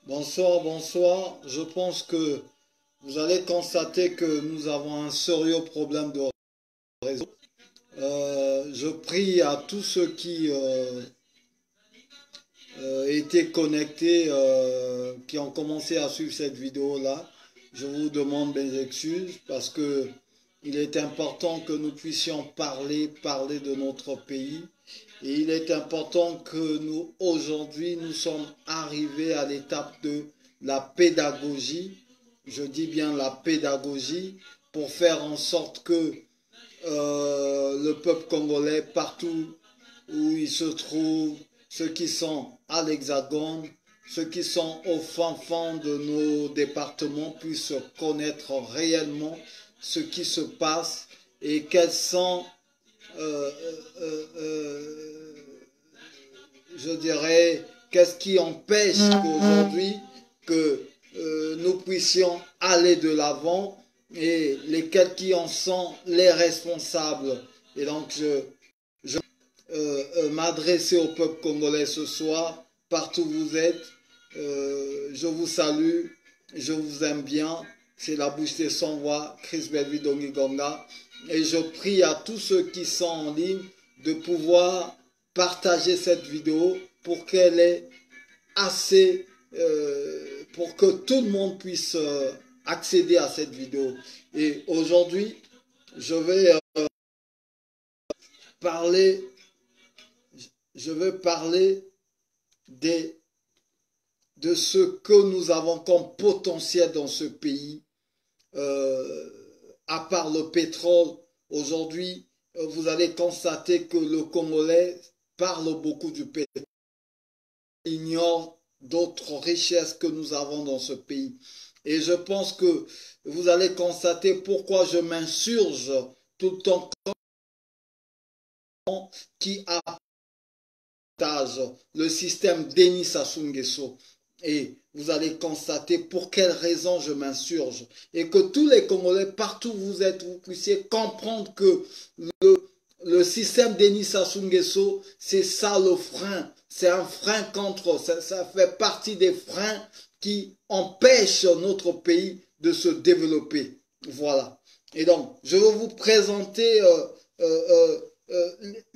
Bonsoir, bonsoir. Je pense que vous allez constater que nous avons un sérieux problème de réseau. Je prie à tous ceux qui étaient connectés, qui ont commencé à suivre cette vidéo-là. Je vous demande mes excuses parce que il est important que nous puissions parler de notre pays. Et il est important que nous, aujourd'hui, nous sommes arrivés à l'étape de la pédagogie. Je dis bien la pédagogie pour faire en sorte que le peuple congolais, partout où il se trouve, ceux qui sont à l'Hexagone, ceux qui sont au fin fond de nos départements puissent connaître réellement ce qui se passe et quels sont, euh, euh, euh, je dirais, qu'est-ce qui empêche qu'aujourd'hui que nous puissions aller de l'avant et lesquels qui en sont les responsables. Et donc m'adresser au peuple congolais ce soir, partout où vous êtes. Je vous salue, je vous aime bien. C'est la bouche des sans voix, Chris Belvi Dongigonga. Et je prie à tous ceux qui sont en ligne de pouvoir partager cette vidéo pour qu'elle ait assez, pour que tout le monde puisse accéder à cette vidéo. Et aujourd'hui, je vais parler je veux parler des, de ce que nous avons comme potentiel dans ce pays. À part le pétrole, aujourd'hui, vous allez constater que le Congolais parle beaucoup du pétrole, il ignore d'autres richesses que nous avons dans ce pays. Et je pense que vous allez constater pourquoi je m'insurge tout le temps qui a le système Denis Sassou Nguesso. Et vous allez constater pour quelles raisons je m'insurge. Et que tous les Congolais, partout où vous êtes, vous puissiez comprendre que le système Denis Sassou Nguesso, c'est ça le frein. C'est un frein contre, ça fait partie des freins qui empêchent notre pays de se développer. Voilà. Et donc, je vais vous présenter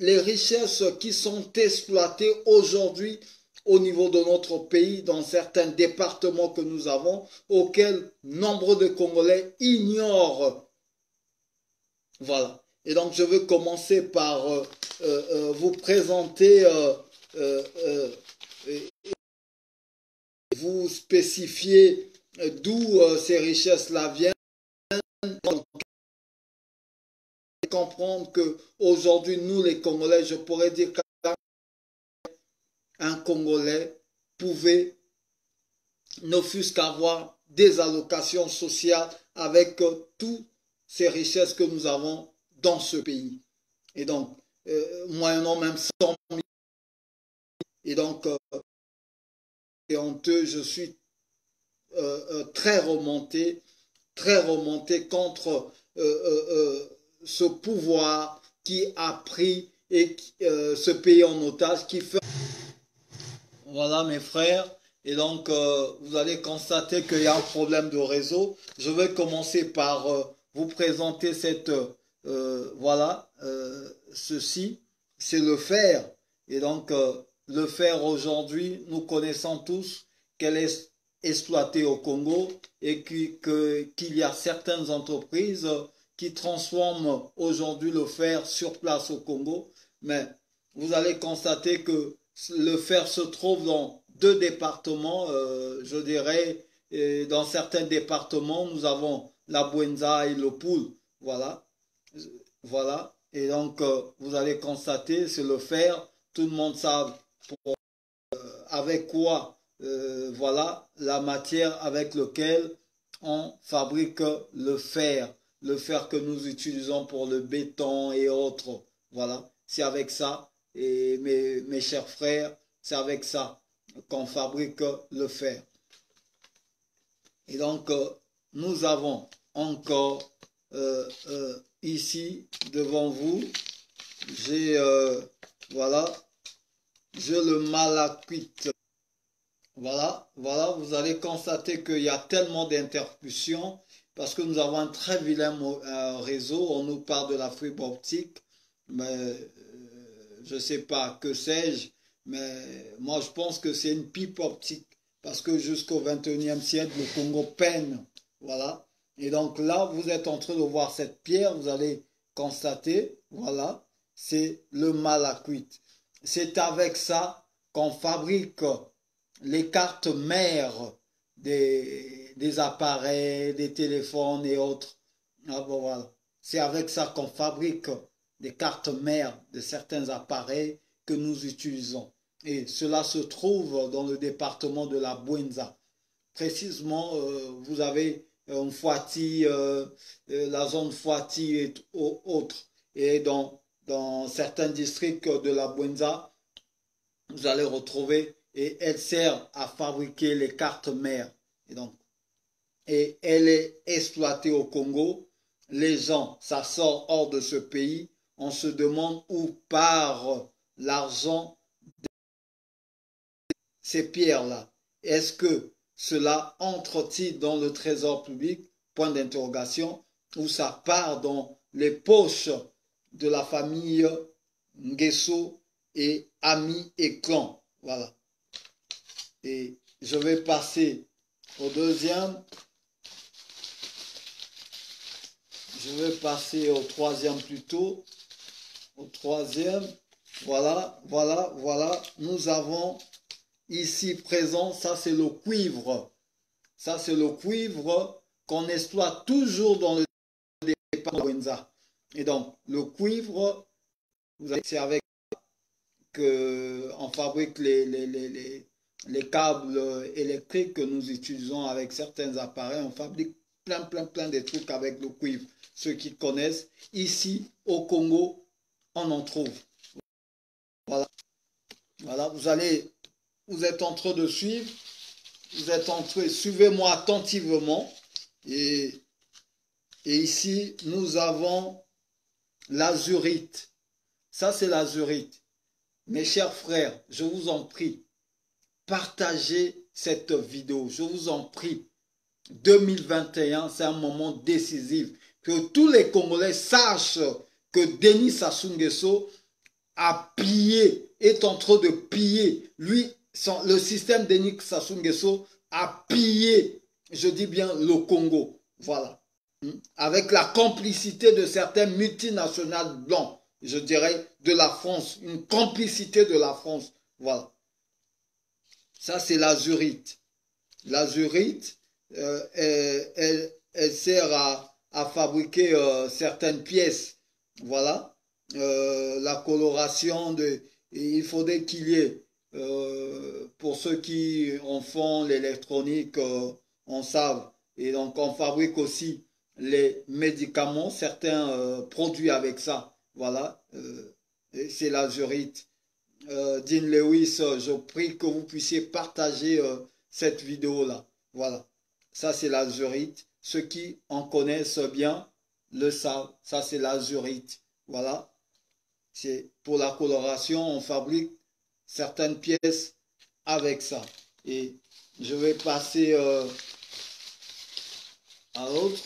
les richesses qui sont exploitées aujourd'hui au niveau de notre pays, dans certains départements que nous avons, auxquels nombre de Congolais ignorent. Voilà. Et donc, je veux commencer par vous présenter, vous spécifier d'où ces richesses-là viennent. Donc, comprendre que aujourd'hui, nous, les Congolais, je pourrais dire qu'un Congolais pouvait ne fût-ce qu'avoir des allocations sociales avec toutes ces richesses que nous avons dans ce pays. Et donc, moyennant même 100 000. Et donc, c'est honteux, je suis très remonté contre ce pouvoir qui a pris et ce pays en otage, qui fait... Voilà mes frères. Et donc, vous allez constater qu'il y a un problème de réseau. Je vais commencer par vous présenter cette... voilà, ceci, c'est le fer. Et donc, le fer aujourd'hui, nous connaissons tous qu'elle est exploitée au Congo et qu'il y a certaines entreprises qui transforment aujourd'hui le fer sur place au Congo. Mais vous allez constater que le fer se trouve dans deux départements, je dirais. Et dans certains départements, nous avons la Bouenza et le Poul. Voilà. Voilà. Et donc, vous allez constater, c'est le fer. Tout le monde sait avec quoi, voilà, la matière avec laquelle on fabrique le fer. Le fer que nous utilisons pour le béton et autres. Voilà. C'est avec ça. Et mes chers frères, c'est avec ça qu'on fabrique le fer. Et donc, nous avons encore ici devant vous, j'ai voilà, j'ai le malachite. Voilà, voilà, vous allez constater qu'il y a tellement d'interruptions parce que nous avons un très vilain réseau. On nous parle de la fibre optique, mais je ne sais pas, que sais-je, mais moi je pense que c'est une pipe optique parce que jusqu'au 21e siècle, le Congo peine. Voilà. Et donc là, vous êtes en train de voir cette pierre, vous allez constater, voilà, c'est le malachite. C'est avec ça qu'on fabrique les cartes mères des appareils, des téléphones et autres. Ah, bon, voilà. C'est avec ça qu'on fabrique des cartes mères de certains appareils que nous utilisons. Et cela se trouve dans le département de la Bouenza. Précisément, vous avez Fouati, la zone Fouati et autres. Et dans certains districts de la Bouenza, vous allez retrouver, et elle sert à fabriquer les cartes mères. Et elle est exploitée au Congo. Les gens, ça sort hors de ce pays. On se demande où part l'argent de ces pierres-là. Est-ce que cela entre-t-il dans le trésor public? Point d'interrogation. Ou ça part dans les poches de la famille Nguesso et amis et clans. Voilà. Et je vais passer au deuxième. Je vais passer au troisième plutôt. Au troisième. Voilà, voilà, voilà. Nous avons ici présent, ça c'est le cuivre. Ça c'est le cuivre qu'on exploite toujours dans le département de Wenza. Et donc, le cuivre, c'est avec qu'on fabrique les câbles électriques que nous utilisons avec certains appareils. On fabrique plein de trucs avec le cuivre. Ceux qui connaissent, ici au Congo, on en trouve. Voilà, voilà, vous êtes en train de suivre, suivez-moi attentivement. Et ici, nous avons l'azurite. Ça, c'est l'azurite. Mes chers frères, je vous en prie, partagez cette vidéo. Je vous en prie. 2021, c'est un moment décisif. Que tous les Congolais sachent que Denis Sassou Nguesso a pillé, est en train de piller. Lui, le système Denis Sassou Nguesso a pillé, je dis bien, le Congo. Voilà. Avec la complicité de certaines multinationales blancs, je dirais, de la France. Une complicité de la France. Voilà. Ça, c'est l'azurite. L'azurite, elle sert à fabriquer certaines pièces. Voilà. La coloration, il faudrait qu'il y ait, pour ceux qui en font l'électronique, on savent. Et donc, on fabrique aussi les médicaments, certains produits avec ça. Voilà. C'est l'azurite. Dean Lewis, je prie que vous puissiez partager cette vidéo-là. Voilà. Ça, c'est l'azurite. Ceux qui en connaissent bien le savent. Ça, c'est l'azurite. Voilà. C'est pour la coloration, on fabrique certaines pièces avec ça. Et je vais passer à l'autre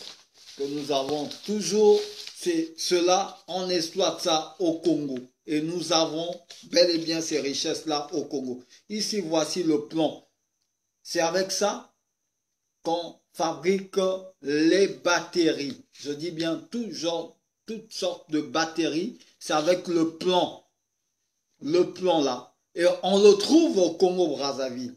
que nous avons toujours. C'est cela, on exploite ça au Congo. Et nous avons bel et bien ces richesses-là au Congo. Ici, voici le plomb. C'est avec ça qu'on fabrique les batteries. Je dis bien toutes sortes de batteries. C'est avec le plomb là. Et on le trouve au Congo-Brazzaville,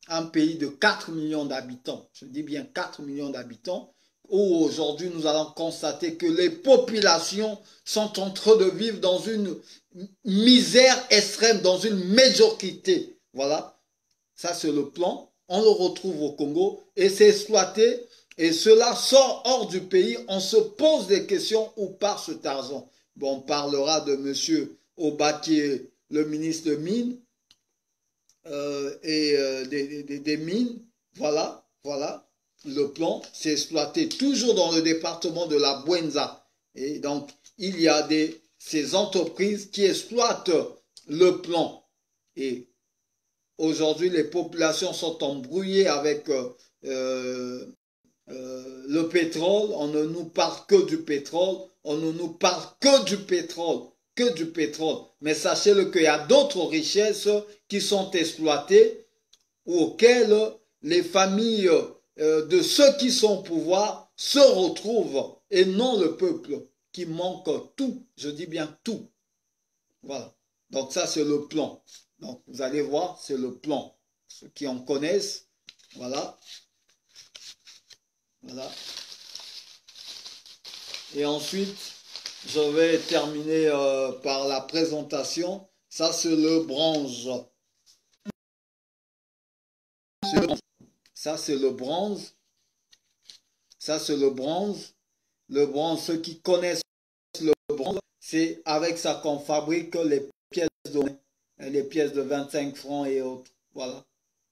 un pays de 4 millions d'habitants. Je dis bien 4 millions d'habitants, où aujourd'hui nous allons constater que les populations sont en train de vivre dans une misère extrême, dans une médiocrité. Voilà, ça c'est le plan. On le retrouve au Congo et c'est exploité et cela sort hors du pays. On se pose des questions où part cet argent. Bon, on parlera de M. Obatier, le ministre de Mines des Mines. Voilà, voilà. Le plan, c'est exploité toujours dans le département de la Bouenza. Et donc, il y a ces entreprises qui exploitent le plan. Et aujourd'hui les populations sont embrouillées avec le pétrole, on ne nous parle que du pétrole, on ne nous parle que du pétrole, que du pétrole. Mais sachez-le qu'il y a d'autres richesses qui sont exploitées ou auxquelles les familles de ceux qui sont au pouvoir se retrouvent et non le peuple qui manque tout, je dis bien tout. Voilà. Donc ça c'est le plan. Donc vous allez voir, c'est le plan. Ceux qui en connaissent, voilà. Voilà. Et ensuite, je vais terminer par la présentation. Ça, c'est le bronze. Ça, c'est le bronze. Ça, c'est le bronze. Le bronze, ceux qui connaissent le bronze, c'est avec ça qu'on fabrique les pièces de 25 francs et autres. Voilà.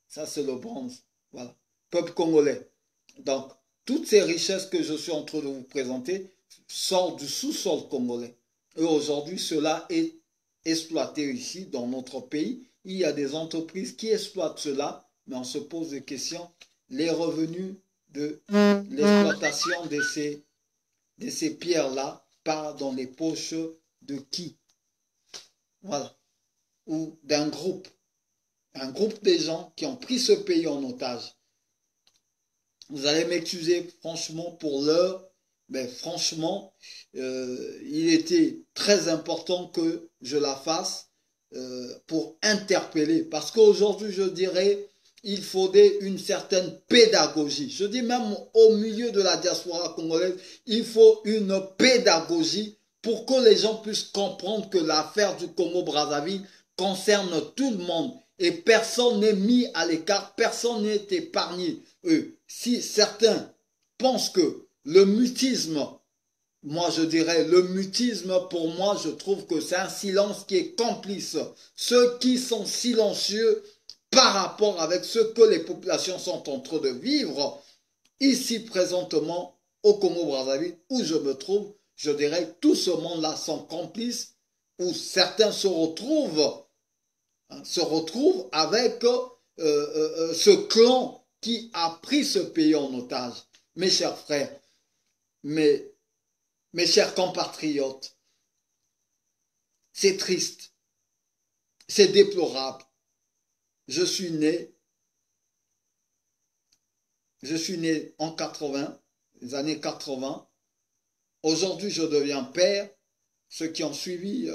Ça, c'est le bronze. Voilà. Peuple congolais. Donc, toutes ces richesses que je suis en train de vous présenter sortent du sous-sol congolais. Et aujourd'hui, cela est exploité ici, dans notre pays. Il y a des entreprises qui exploitent cela, mais on se pose des questions. Les revenus de l'exploitation de ces pierres-là partent dans les poches de qui? Voilà. Ou d'un groupe. Un groupe de gens qui ont pris ce pays en otage. Vous allez m'excuser franchement pour l'heure, mais franchement, il était très important que je la fasse pour interpeller. Parce qu'aujourd'hui, je dirais, il faudrait une certaine pédagogie. Je dis même au milieu de la diaspora congolaise, il faut une pédagogie pour que les gens puissent comprendre que l'affaire du Congo-Brazzaville concerne tout le monde. Et personne n'est mis à l'écart, personne n'est épargné. Si certains pensent que le mutisme, moi je dirais le mutisme, pour moi je trouve que c'est un silence qui est complice. Ceux qui sont silencieux par rapport avec ce que les populations sont en train de vivre, ici présentement au Congo-Brazzaville, où je me trouve, je dirais tout ce monde-là sont complices, où certains se retrouvent avec ce clan qui a pris ce pays en otage. Mes chers frères, mes chers compatriotes, c'est triste, c'est déplorable. Je suis né en 80, les années 80. Aujourd'hui, je deviens père. Ceux qui ont suivi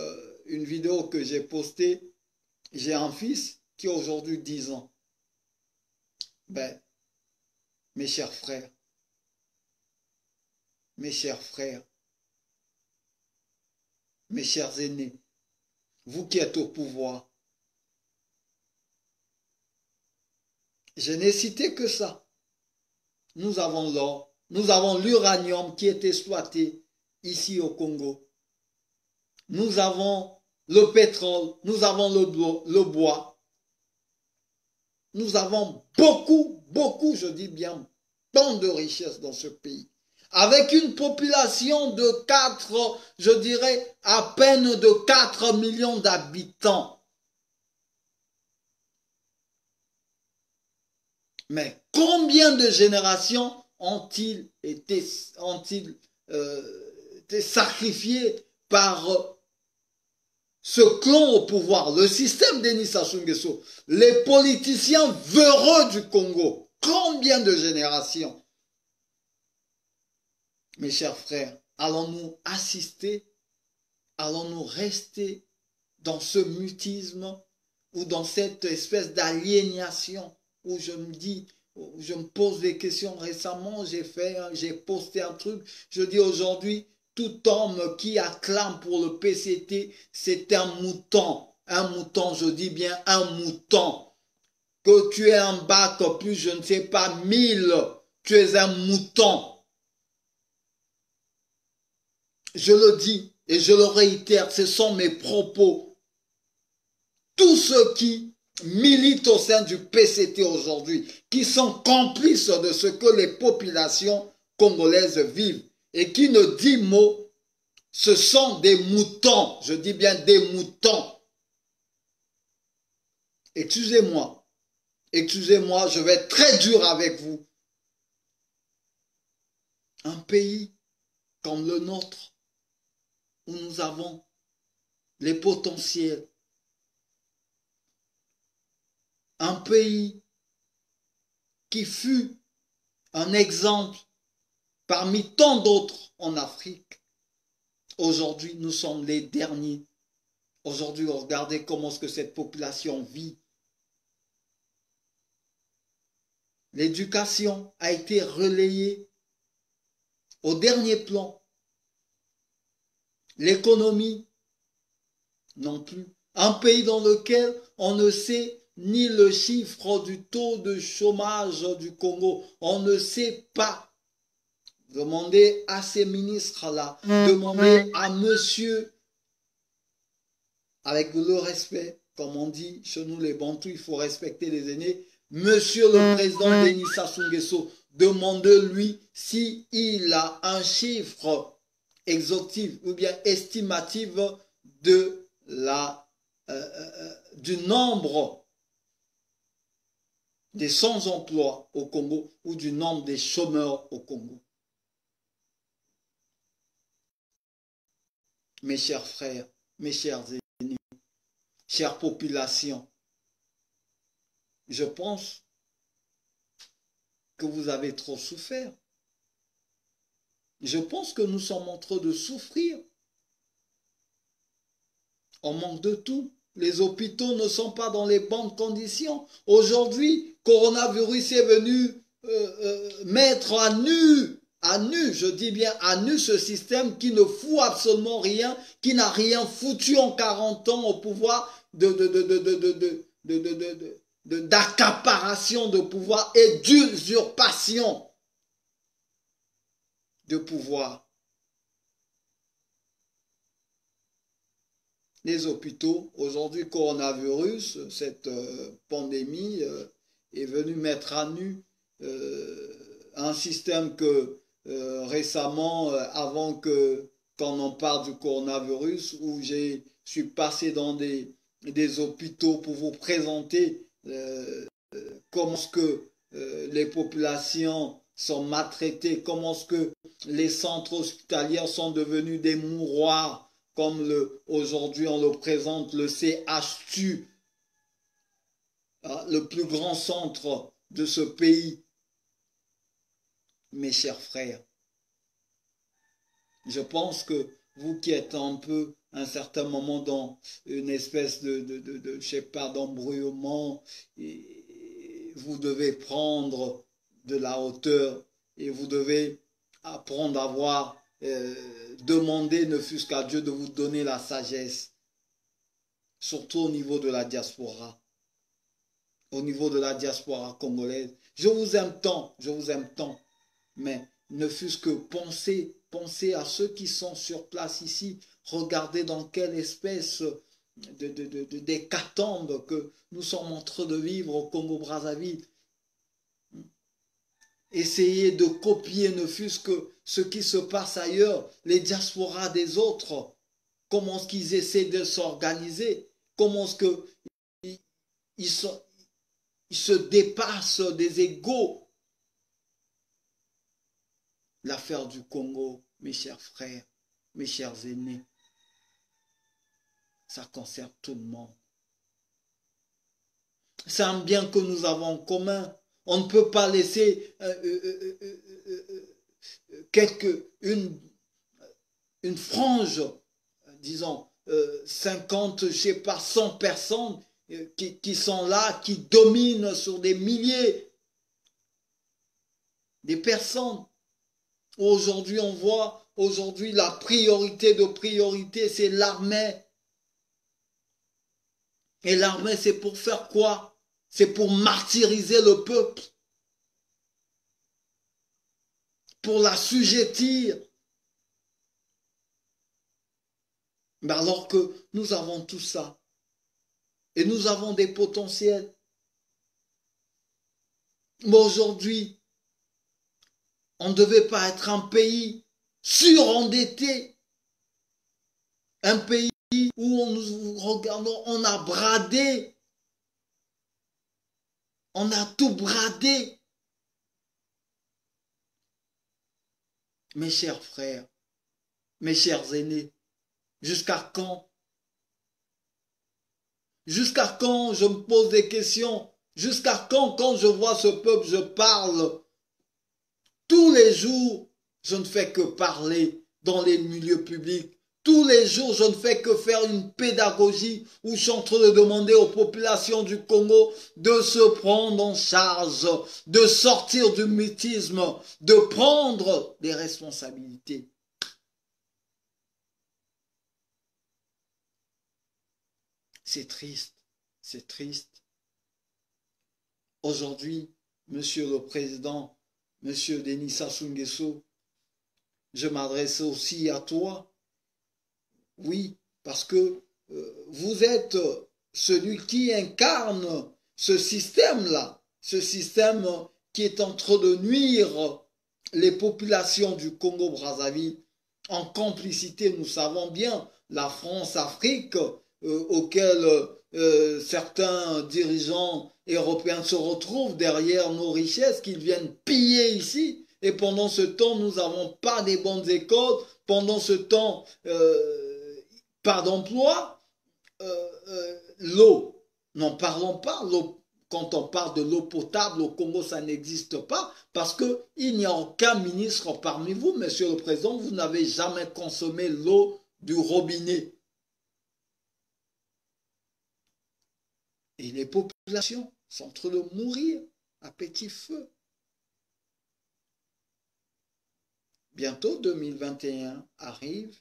une vidéo que j'ai postée, j'ai un fils qui a aujourd'hui 10 ans. Ben, mes chers frères, mes chers aînés, vous qui êtes au pouvoir, je n'ai cité que ça. Nous avons l'or, nous avons l'uranium qui est exploité ici au Congo. Nous avons le pétrole, nous avons le bois. Nous avons beaucoup, je dis bien, tant de richesses dans ce pays. Avec une population de 4, je dirais, à peine de 4 millions d'habitants. Mais combien de générations ont-ils été sacrifiées par ce clan au pouvoir, le système Denis Sassou Nguesso, les politiciens véreux du Congo? Combien de générations? Mes chers frères, allons-nous assister? Allons-nous rester dans ce mutisme ou dans cette espèce d'aliénation où je me dis, je me pose des questions? Récemment, j'ai posté un truc, je dis aujourd'hui, tout homme qui acclame pour le PCT, c'est un mouton. Un mouton, je dis bien un mouton. Que tu aies un bac plus, je ne sais pas, 1000, tu es un mouton. Je le dis et je le réitère, ce sont mes propos. Tous ceux qui militent au sein du PCT aujourd'hui, qui sont complices de ce que les populations congolaises vivent et qui ne disent mot, ce sont des moutons. Je dis bien des moutons. Excusez-moi, excusez-moi, je vais être très dur avec vous. Un pays comme le nôtre, où nous avons les potentiels. Un pays qui fut un exemple parmi tant d'autres en Afrique. Aujourd'hui, nous sommes les derniers. Aujourd'hui, regardez comment est-ce que cette population vit. L'éducation a été relayée au dernier plan. L'économie non plus. Un pays dans lequel on ne sait ni le chiffre du taux de chômage du Congo. On ne sait pas. Demandez à ces ministres-là, demandez à monsieur, avec le respect, comme on dit chez nous les Bantous, il faut respecter les aînés. Monsieur le président Denis Sassou Nguesso, demandez-lui s'il a un chiffre exhaustif ou bien estimatif de du nombre des sans-emploi au Congo ou du nombre des chômeurs au Congo. Mes chers frères, mes chers aînés, chère population, je pense que vous avez trop souffert. Je pense que nous sommes en train de souffrir. On manque de tout. Les hôpitaux ne sont pas dans les bonnes conditions. Aujourd'hui, coronavirus est venu mettre à nu, je dis bien à nu, ce système qui ne fout absolument rien, qui n'a rien foutu en 40 ans au pouvoir d'accaparation de pouvoir et d'usurpation de pouvoir. Les hôpitaux, aujourd'hui, coronavirus, cette pandémie est venue mettre à nu un système que récemment, avant qu'on en parle du coronavirus, où je suis passé dans des hôpitaux pour vous présenter comment est-ce que les populations sont maltraitées, comment est-ce que les centres hospitaliers sont devenus des mouroirs, comme aujourd'hui on le présente, le CHU, le plus grand centre de ce pays. Mes chers frères, je pense que vous qui êtes un peu à un certain moment dans une espèce je sais pas, d'embrouillement, vous devez prendre de la hauteur et vous devez apprendre à voir, demander ne fût-ce qu'à Dieu de vous donner la sagesse, surtout au niveau de la diaspora, congolaise. Je vous aime tant, mais ne fût-ce que pensez à ceux qui sont sur place ici, regardez dans quelle espèce d'hécatombe que nous sommes en train de vivre au Congo-Brazzaville. Essayez de copier, ne fût-ce que ce qui se passe ailleurs, les diasporas des autres, comment est-ce qu'ils essaient de s'organiser, comment est-ce qu'ils se dépassent des égaux. L'affaire du Congo, mes chers frères, mes chers aînés, ça concerne tout le monde. C'est un bien que nous avons en commun. On ne peut pas laisser une frange, disons, 50, je sais pas, 100 personnes qui sont là, qui dominent sur des milliers de personnes. Aujourd'hui, on voit, la priorité de priorité, c'est l'armée. Et l'armée, c'est pour faire quoi? C'est pour martyriser le peuple. Pour l'assujettir. Mais alors que nous avons tout ça. Et nous avons des potentiels. Mais aujourd'hui, on ne devait pas être un pays surendetté. Un pays où on a bradé On a tout bradé. Mes chers frères, mes chers aînés, jusqu'à quand? Jusqu'à quand je me pose des questions? Jusqu'à quand je vois ce peuple, je parle? Tous les jours, je ne fais que parler dans les milieux publics. Tous les jours, je ne fais que faire une pédagogie où je suis en train de demander aux populations du Congo de se prendre en charge, de sortir du mutisme, de prendre des responsabilités. C'est triste, c'est triste. Aujourd'hui, Monsieur le Président, Monsieur Denis Sassou Nguesso, je m'adresse aussi à toi. Oui, parce que vous êtes celui qui incarne ce système-là, ce système qui est en train de nuire les populations du Congo-Brazzaville en complicité, nous savons bien, la France-Afrique, auquel certains dirigeants européens se retrouvent derrière nos richesses qu'ils viennent piller ici. Et pendant ce temps, nous n'avons pas des bonnes écoles. Pendant ce temps, pas d'emploi. L'eau, n'en parlons pas. L'eau, quand on parle de l'eau potable au Congo, ça n'existe pas parce qu'il n'y a aucun ministre parmi vous, Monsieur le Président, vous n'avez jamais consommé l'eau du robinet. Et les populations sont en train de mourir à petit feu. Bientôt 2021 arrive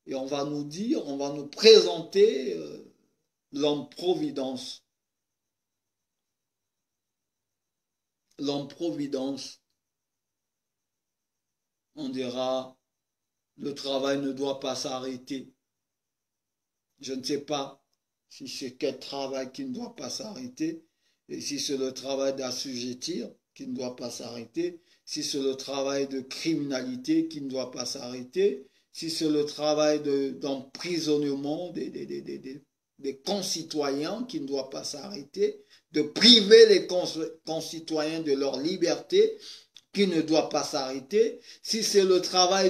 et on va nous dire, on va nous présenter l'homme-providence. L'homme-providence. On dira, le travail ne doit pas s'arrêter. Je ne sais pas si c'est quel travail qui ne doit pas s'arrêter, et si c'est le travail d'assujettir qui ne doit pas s'arrêter, si c'est le travail de criminalité qui ne doit pas s'arrêter, si c'est le travail d'emprisonnement des concitoyens qui ne doit pas s'arrêter, de priver les concitoyens de leur liberté qui ne doit pas s'arrêter, si c'est le travail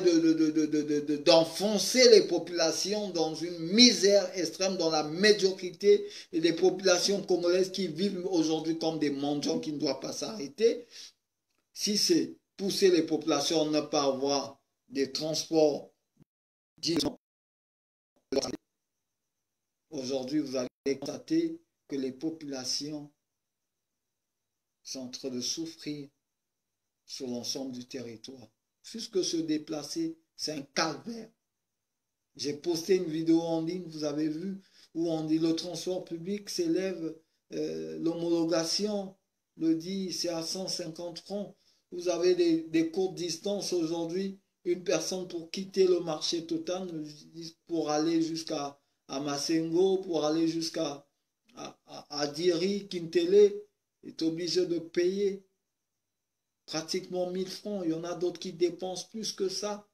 d'enfoncer les populations dans une misère extrême, dans la médiocrité, et des populations congolaises qui vivent aujourd'hui comme des mendiants qui ne doivent pas s'arrêter, si c'est pousser les populations à ne pas avoir des transports dignes, aujourd'hui vous allez constater que les populations sont en train de souffrir sur l'ensemble du territoire. Jusque se déplacer, c'est un calvaire. J'ai posté une vidéo en ligne, vous avez vu, où on dit le transport public s'élève, l'homologation le dit, c'est à 150 francs. Vous avez des courtes distances aujourd'hui. Une personne pour quitter le marché total, pour aller jusqu'à Masengo, pour aller jusqu'à Diri, Kintele, est obligé de payer pratiquement 1000 francs. Il y en a d'autres qui dépensent plus que ça.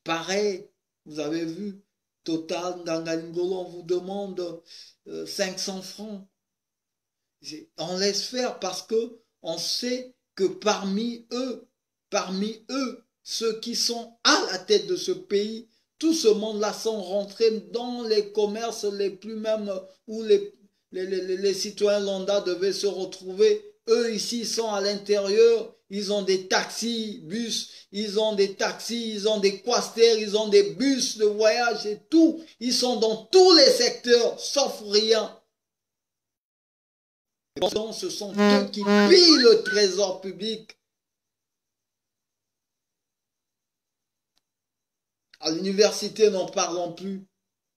Pareil, vous avez vu, Total, Ndangalingolo, on vous demande 500 francs. On laisse faire parce que on sait que parmi eux, ceux qui sont à la tête de ce pays, tout ce monde-là sont rentrés dans les commerces les plus même où les citoyens lambda devaient se retrouver. Eux ici sont à l'intérieur, ils ont des taxis, bus, ils ont des taxis, ils ont des quasters, ils ont des bus de voyage et tout. Ils sont dans tous les secteurs, sauf rien. Ce sont eux qui pillent le trésor public. À l'université, n'en parlons plus.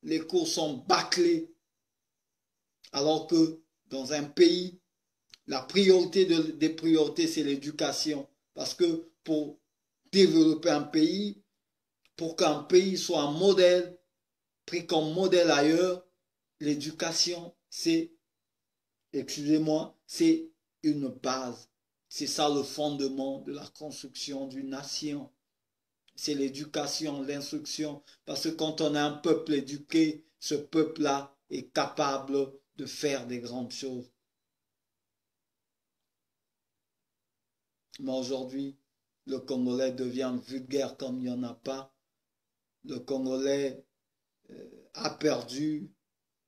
Les cours sont bâclés. Alors que dans un pays, la priorité des priorités, c'est l'éducation. Parce que pour développer un pays, pour qu'un pays soit un modèle, pris comme modèle ailleurs, l'éducation, c'est, excusez-moi, c'est une base. C'est ça le fondement de la construction d'une nation. C'est l'éducation, l'instruction. Parce que quand on a un peuple éduqué, ce peuple-là est capable de faire des grandes choses. Mais aujourd'hui, le Congolais devient vulgaire comme il n'y en a pas. Le Congolais a perdu,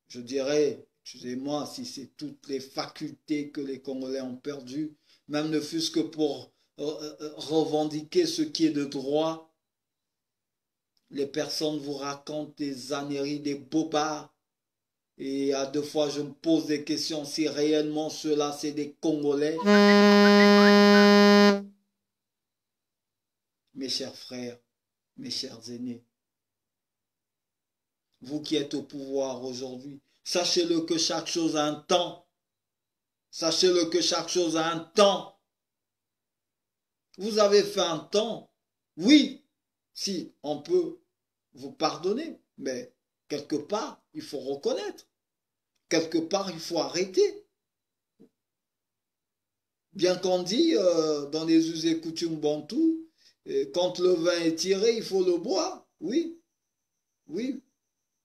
je dirais, excusez-moi si c'est toutes les facultés que les Congolais ont perdues, même ne fût-ce que pour revendiquer ce qui est de droit. Les personnes vous racontent des âneries, des bobards. Et à deux fois, je me pose des questions si réellement ceux-là, c'est des Congolais. Mes chers frères, mes chers aînés, vous qui êtes au pouvoir aujourd'hui, sachez-le que chaque chose a un temps. Sachez-le que chaque chose a un temps. Vous avez fait un temps. Oui, si on peut vous pardonner, mais quelque part, il faut reconnaître. Quelque part, il faut arrêter. Bien qu'on dit dans les us et coutumes bantoues, quand le vin est tiré, il faut le boire. Oui, oui.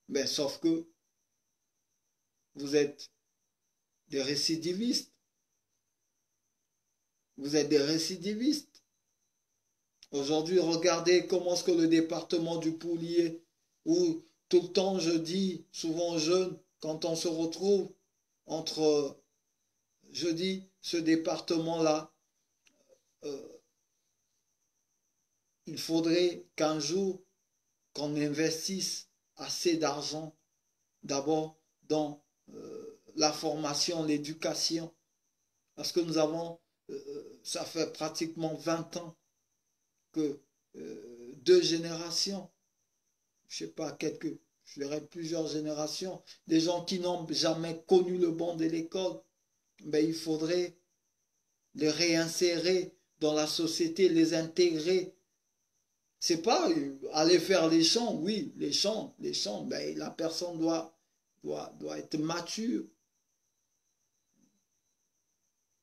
Mais sauf que vous êtes des récidivistes. Vous êtes des récidivistes. Aujourd'hui, regardez comment est-ce que le département du Poulier, où tout le temps je dis, souvent aux jeunes, quand on se retrouve entre, je dis, ce département-là, il faudrait qu'un jour, qu'on investisse assez d'argent, d'abord dans la formation, l'éducation, parce que nous avons, ça fait pratiquement 20 ans que 2 générations, je ne sais pas, je dirais plusieurs générations, des gens qui n'ont jamais connu le banc de l'école, ben, il faudrait les réinsérer dans la société, les intégrer. C'est pas aller faire les chants, oui, les chants, ben, la personne doit être mature.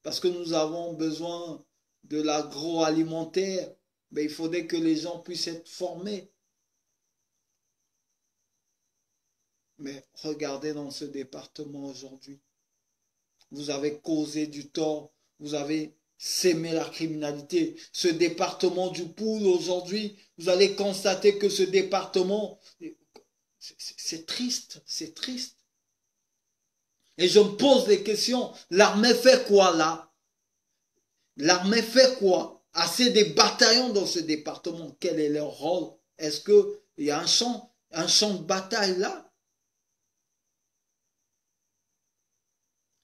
Parce que nous avons besoin de l'agroalimentaire, ben, il faudrait que les gens puissent être formés. Mais regardez dans ce département aujourd'hui. Vous avez causé du tort, vous avez sémé la criminalité. Ce département du Poul aujourd'hui, vous allez constater que ce département, c'est triste, c'est triste. Et je me pose des questions, l'armée fait quoi là? L'armée fait quoi? Assez des bataillons dans ce département, quel est leur rôle? Est-ce qu'il y a un champ de bataille là?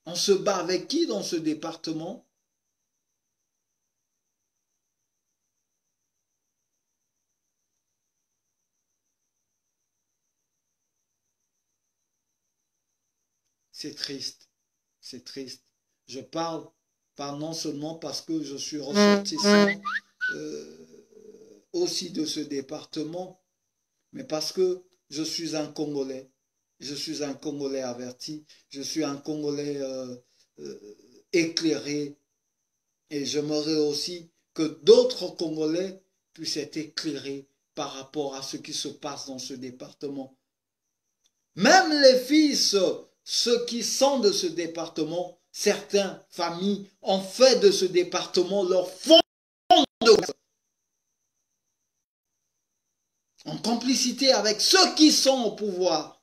On se bat avec qui dans ce département? C'est triste, c'est triste. Je parle non seulement parce que je suis ressortissant aussi de ce département, mais parce que je suis un Congolais. Je suis un Congolais averti, je suis un Congolais éclairé, et j'aimerais aussi que d'autres Congolais puissent être éclairés par rapport à ce qui se passe dans ce département. Même les fils, ceux qui sont de ce département, certaines familles ont fait de ce département leur fond de en complicité avec ceux qui sont au pouvoir.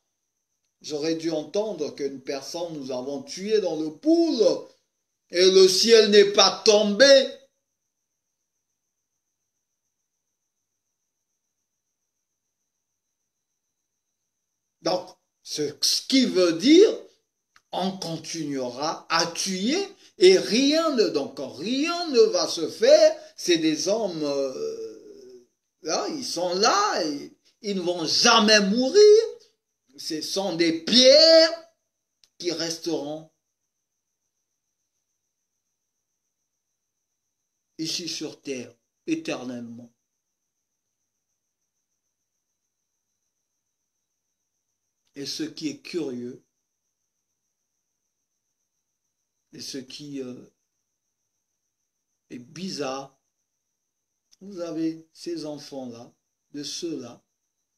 J'aurais dû entendre qu'une personne nous avons tué dans le Poul et le ciel n'est pas tombé. Donc, ce qui veut dire on continuera à tuer et rien ne va se faire. C'est des hommes, là, ils sont là, et ils ne vont jamais mourir. Ce sont des pierres qui resteront ici sur terre éternellement. Et ce qui est curieux, et ce qui est bizarre, vous avez ces enfants-là, de ceux-là,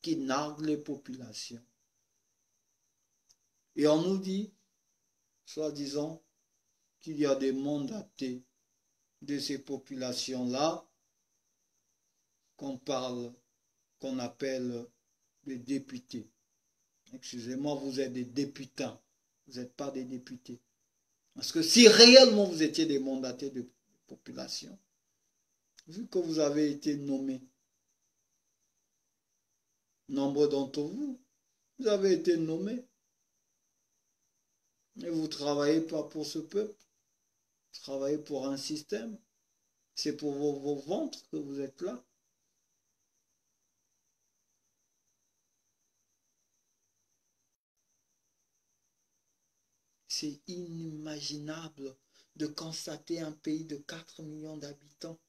qui narguent les populations. Et on nous dit, soi-disant, qu'il y a des mondes athées. de ces populations-là qu'on parle, qu'on appelle des députés. Excusez-moi, vous êtes des députants, vous n'êtes pas des députés. Parce que si réellement vous étiez des mandataires de population, vu que vous avez été nommés, nombreux d'entre vous, vous avez été nommés, et vous ne travaillez pas pour ce peuple, vous travaillez pour un système, c'est pour vos ventres que vous êtes là. C'est inimaginable de constater un pays de 4 millions d'habitants.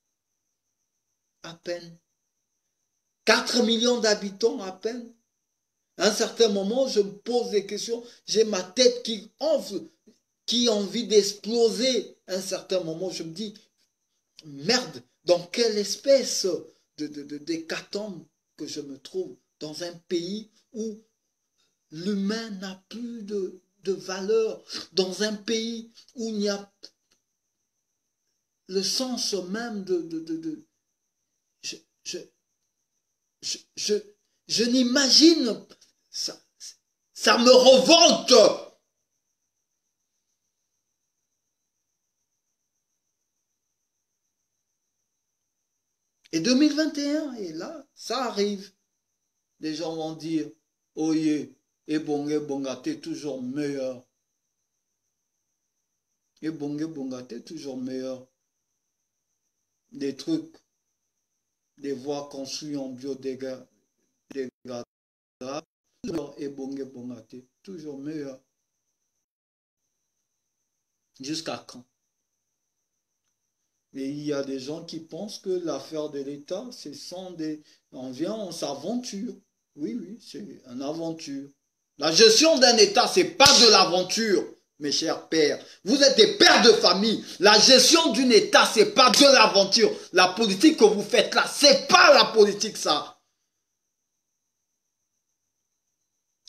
À peine. 4 millions d'habitants à peine. À un certain moment, je me pose des questions. J'ai ma tête qui enfle, qui a envie d'exploser. À un certain moment, je me dis, merde, dans quelle espèce d'hécatombe que je me trouve dans un pays où l'humain n'a plus de valeur, dans un pays où il y a le sens même je n'imagine, ça me revolte. Et 2021 est là, ça arrive. Les gens vont dire, oh yeah, et bonga, t'es toujours meilleur. Et bonga, t'es toujours meilleur. Des trucs, des voies construites en biodégradable. Et bonga, t'es toujours meilleur. Jusqu'à quand? Et il y a des gens qui pensent que l'affaire de l'État, c'est sans des... On vient, on s'aventure. Oui, c'est une aventure. La gestion d'un État, c'est pas de l'aventure, mes chers pères. Vous êtes des pères de famille. La gestion d'un État, c'est pas de l'aventure. La politique que vous faites là, c'est pas la politique, ça.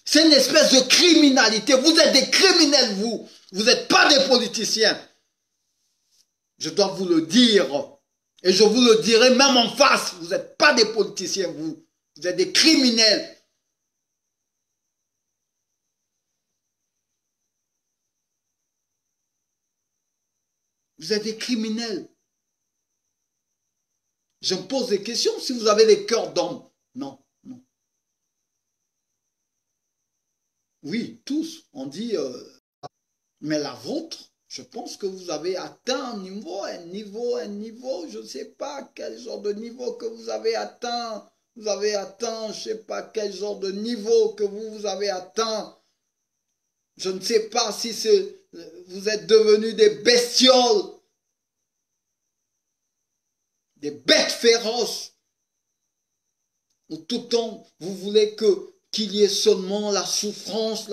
C'est une espèce de criminalité. Vous êtes des criminels, vous. Vous n'êtes pas des politiciens. Je dois vous le dire. Et je vous le dirai même en face. Vous n'êtes pas des politiciens, vous. Vous êtes des criminels. Vous êtes des criminels. Je me pose des questions si vous avez les cœurs d'homme. Non. Oui, tous, on dit, mais la vôtre, je pense que vous avez atteint un niveau, je ne sais pas quel genre de niveau que vous avez atteint. Vous avez atteint, je ne sais pas quel genre de niveau que vous avez atteint. Je ne sais pas si vous êtes devenus des bestioles, des bêtes féroces. Ou tout le temps, vous voulez qu'il y ait seulement la souffrance.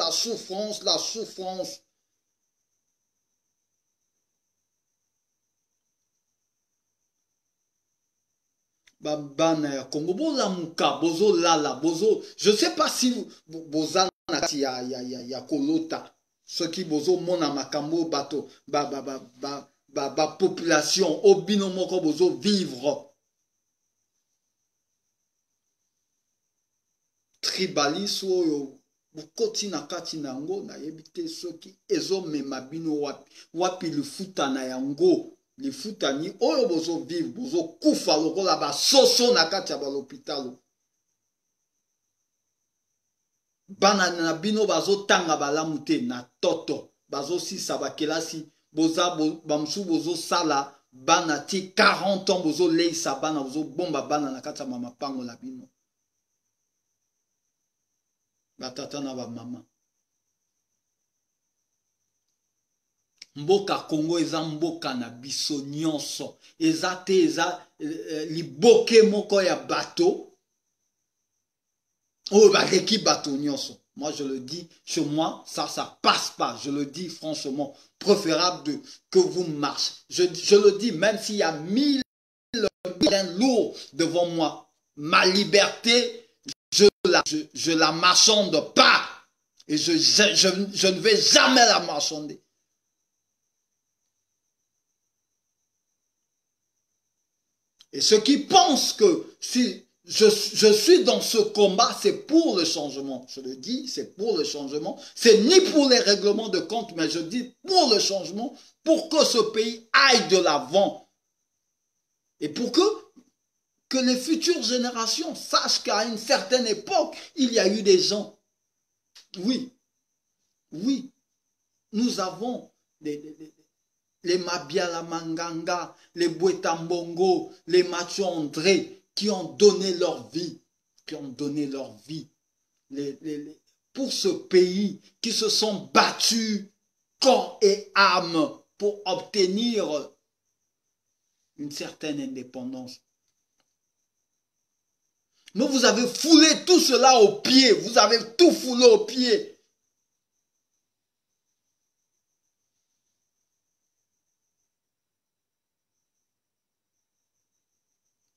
Bana ya Congo, boza muka, bozo lala, bozo, je sais pas si boza nati ya kolota, ceux qui bozo mona makambo bato, population, obino moko bozo vivre. Tribalisme oyo, bukoti na kati na yango, na yebite soki, ezo mema bino wapi lufuta na yango. Lifuta ni oyo bozo vivre, bozo kufa lokola ba soso na kati ya l'hôpital. Bana na bino bazo tanga balamu te na toto, bazo sisa bakelasi, boza bamsu bozo sala bana ti 40 ans bozo leisa bana bozo bomba bana na kati ya mama pango la bino. Batata na ba mama. Mboka Congo eza mboka na biso nyonso. Eza te eza liboke moko ya bato. Oh, baleki bato nyonso. Moi, je le dis, chez moi, ça passe pas. Je le dis franchement. Préférable que vous marchez. Je le dis, même s'il y a 1000 lourds devant moi. Ma liberté, je la marchande pas. Et je ne vais jamais la marchander. Et ceux qui pensent que si je suis dans ce combat, c'est pour le changement. Je le dis, c'est pour le changement. C'est ni pour les règlements de compte, mais je dis pour le changement, pour que ce pays aille de l'avant. Et pour que les futures générations sachent qu'à une certaine époque, il y a eu des gens. Oui, oui, nous avons les Mabiala Manganga, les Bouetambongo, les Mathieu André, qui ont donné leur vie, pour ce pays, qui se sont battus corps et âme pour obtenir une certaine indépendance. Mais vous avez foulé tout cela au pied, vous avez tout foulé au pied.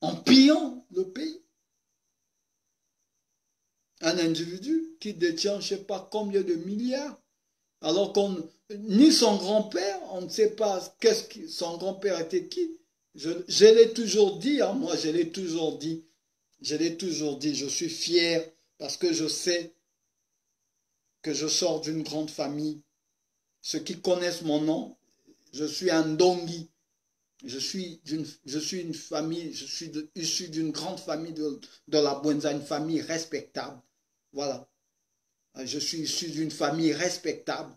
En pillant le pays. Un individu qui détient je ne sais pas combien de milliards, alors qu'on, ni son grand-père, on ne sait pas son grand-père était qui. Je l'ai toujours dit, hein, moi je l'ai toujours dit, je suis fier parce que je sais que je sors d'une grande famille. Ceux qui connaissent mon nom, je suis un Ndongi. Je suis une famille, je suis issu d'une grande famille de la Bwenza, une famille respectable. Voilà. Je suis issu d'une famille respectable.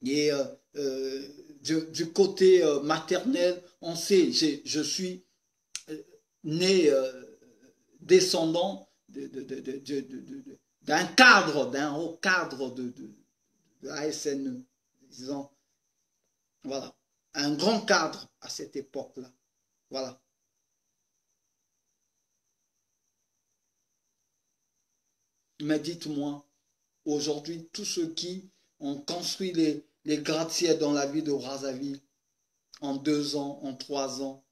Et du côté maternel, on sait, je suis né descendant d'un cadre, d'un haut cadre de la SNE, disons. Voilà. Un grand cadre à cette époque-là. Voilà. Mais dites-moi, aujourd'hui, tous ceux qui ont construit les gratte-ciels dans la ville de Brazzaville, en 2 ans, en 3 ans,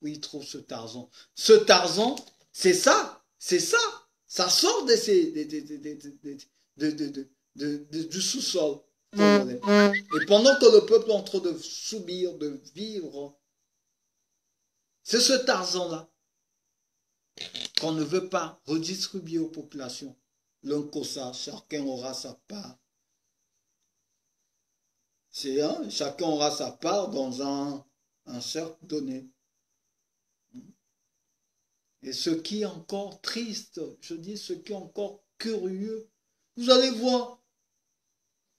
où ils trouvent ce Tarzan. Ce Tarzan, c'est ça, ça sort de du sous-sol. Et pendant que le peuple est en train de subir, de vivre, c'est ce Tarzan-là qu'on ne veut pas redistribuer aux populations. L'un que ça, chacun aura sa part. Chacun aura sa part dans un cercle donné. Et ce qui est encore triste, je dis ce qui est encore curieux, vous allez voir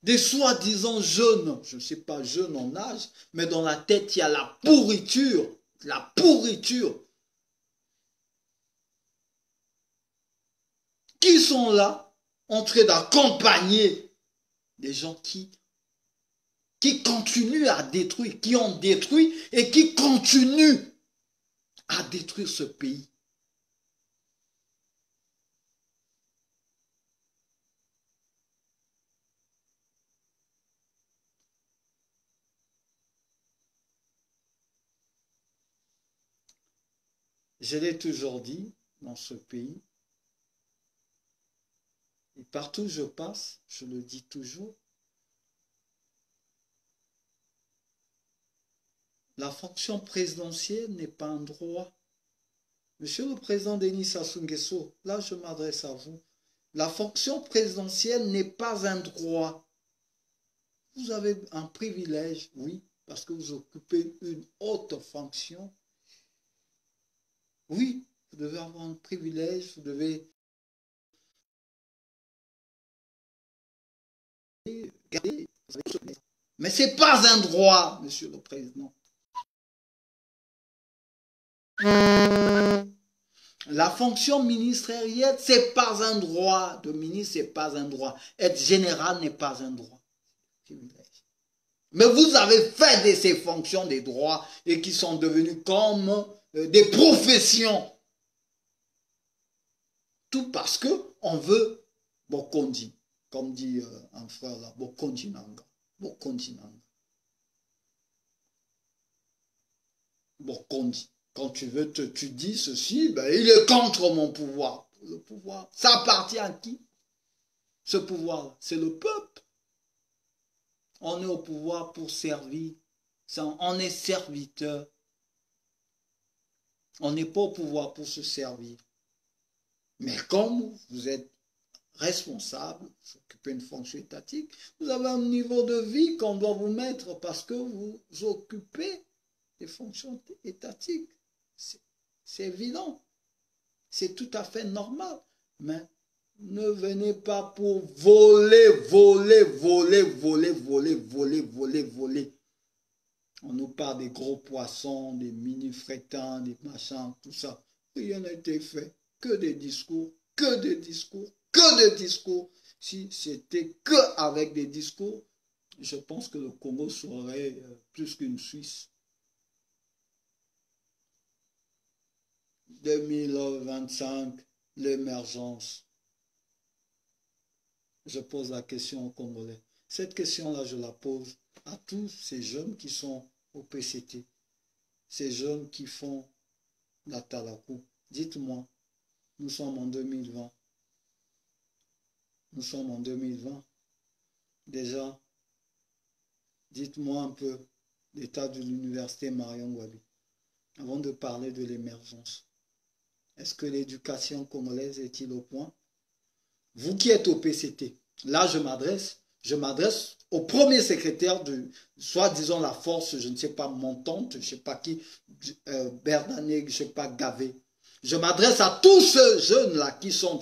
des soi-disant jeunes, je ne sais pas jeunes en âge, mais dans la tête il y a la pourriture, qui sont là, en train d'accompagner des gens qui continuent à détruire, qui ont détruit et qui continuent à détruire ce pays. Je l'ai toujours dit, dans ce pays, et partout où je passe, je le dis toujours, la fonction présidentielle n'est pas un droit. Monsieur le président Denis Sassou Nguesso, là je m'adresse à vous, la fonction présidentielle n'est pas un droit. Vous avez un privilège, oui, parce que vous occupez une haute fonction. Oui, vous devez avoir un privilège, vous devez garder. Mais ce n'est pas un droit, monsieur le président. La fonction ministérielle, ce n'est pas un droit. De ministre, ce n'est pas un droit. Être général n'est pas un droit. Mais vous avez fait de ces fonctions des droits et qui sont devenues comme des professions. Tout parce qu'on veut Bokondi, comme dit un frère là, Bokondi Nanga. Bokondi Nanga. Bokondi. Quand tu veux, tu dis ceci, ben, il est contre mon pouvoir. Le pouvoir, ça appartient à qui? Ce pouvoir, c'est le peuple. On est au pouvoir pour servir. On est serviteur. On n'est pas au pouvoir pour se servir. Mais comme vous êtes responsable, vous occupez une fonction étatique, vous avez un niveau de vie qu'on doit vous mettre parce que vous occupez des fonctions étatiques. C'est évident. C'est tout à fait normal. Mais ne venez pas pour voler, voler, voler, voler, voler, voler, voler, voler. On nous parle des gros poissons, des mini-frétins, des machins, tout ça. Rien n'a été fait. Que des discours, que des discours, que des discours. Si c'était que avec des discours, je pense que le Congo serait plus qu'une Suisse. 2025, l'émergence. Je pose la question aux Congolais. Cette question-là, je la pose à tous ces jeunes qui sont au PCT, ces jeunes qui font la Talakou. Dites-moi, nous sommes en 2020. Nous sommes en 2020. Déjà, dites-moi un peu l'état de l'université Marion Ngouabi. Avant de parler de l'émergence, est-ce que l'éducation congolaise est-il au point? Vous qui êtes au PCT, là je m'adresse au premier secrétaire de, soit disons la force, je ne sais pas, montante, je ne sais pas qui, Berdané, je ne sais pas, Gavé. Je m'adresse à tous ces jeunes-là qui sont